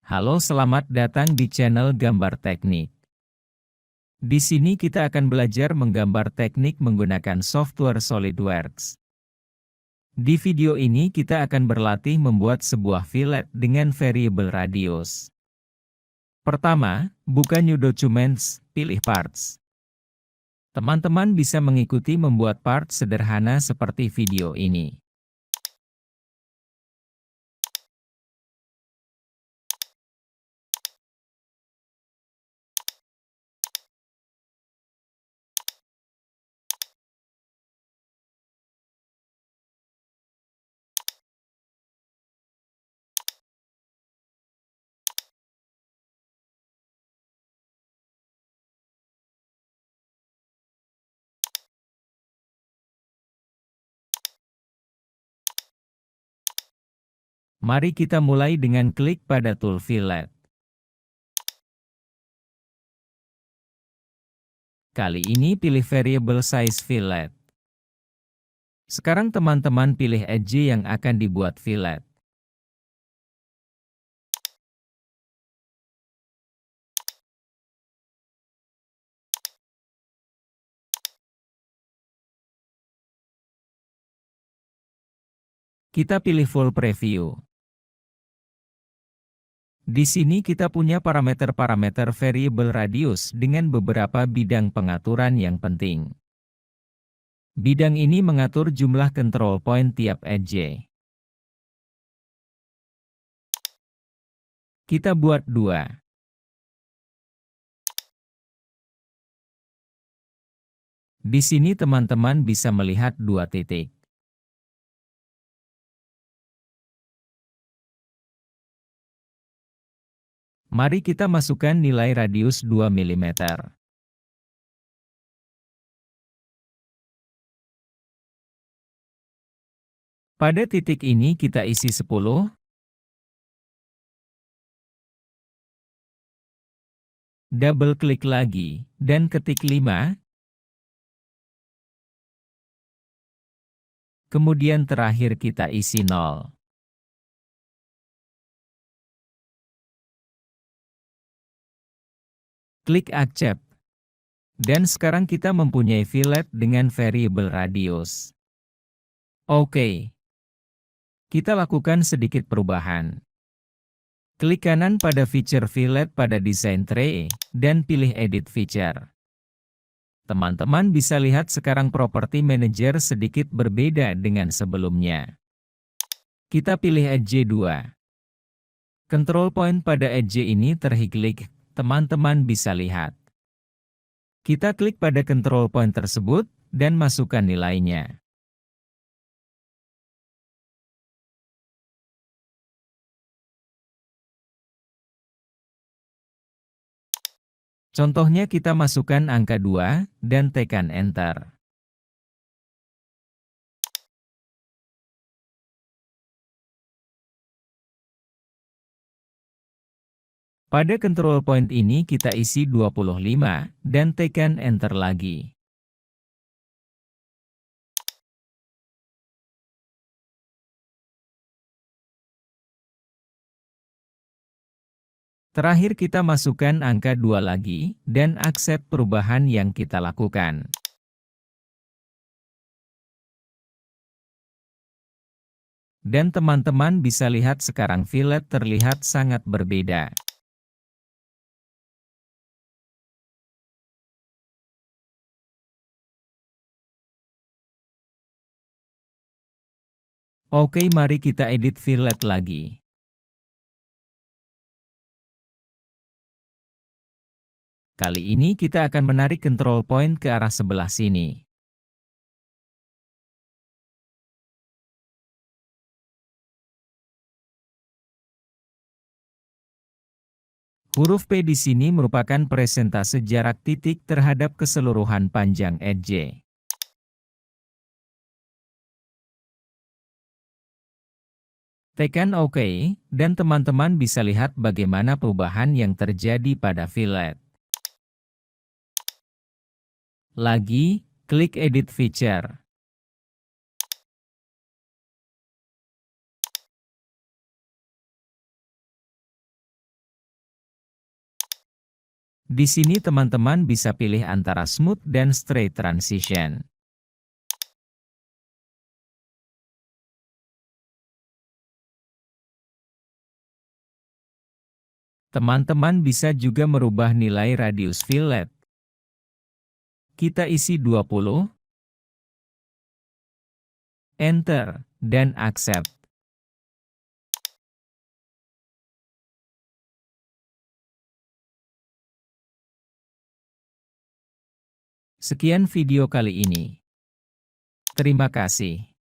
Halo, selamat datang di channel Gambar Teknik. Di sini kita akan belajar menggambar teknik menggunakan software SolidWorks. Di video ini kita akan berlatih membuat sebuah fillet dengan variable radius. Pertama, buka New Documents, pilih Parts. Teman-teman bisa mengikuti membuat part sederhana seperti video ini. Mari kita mulai dengan klik pada tool fillet. Kali ini pilih variable size fillet. Sekarang teman-teman pilih edge yang akan dibuat fillet. Kita pilih full preview. Di sini kita punya parameter-parameter variable radius dengan beberapa bidang pengaturan yang penting. Bidang ini mengatur jumlah control point tiap edge. Kita buat 2. Di sini teman-teman bisa melihat 2 titik. Mari kita masukkan nilai radius 2 mm. Pada titik ini kita isi 10. Double klik lagi, dan ketik 5. Kemudian terakhir kita isi 0. Klik accept. Dan sekarang kita mempunyai fillet dengan variable radius. Oke. Kita lakukan sedikit perubahan. Klik kanan pada feature fillet pada design tray, dan pilih edit feature. Teman-teman bisa lihat sekarang property manager sedikit berbeda dengan sebelumnya. Kita pilih edge 2. Control point pada edge ini terhighlight, teman-teman bisa lihat. Kita klik pada control point tersebut, dan masukkan nilainya. Contohnya kita masukkan angka 2, dan tekan Enter. Pada control point ini kita isi 25, dan tekan Enter lagi. Terakhir kita masukkan angka 2 lagi, dan accept perubahan yang kita lakukan. Dan teman-teman bisa lihat sekarang fillet terlihat sangat berbeda. Oke, mari kita edit fillet lagi. Kali ini kita akan menarik control point ke arah sebelah sini. Huruf P di sini merupakan persentase jarak titik terhadap keseluruhan panjang edge. Tekan OK, dan teman-teman bisa lihat bagaimana perubahan yang terjadi pada fillet. Lagi, klik Edit Feature. Di sini teman-teman bisa pilih antara smooth dan straight transition. Teman-teman bisa juga merubah nilai radius fillet. Kita isi 20, enter, dan accept. Sekian video kali ini. Terima kasih.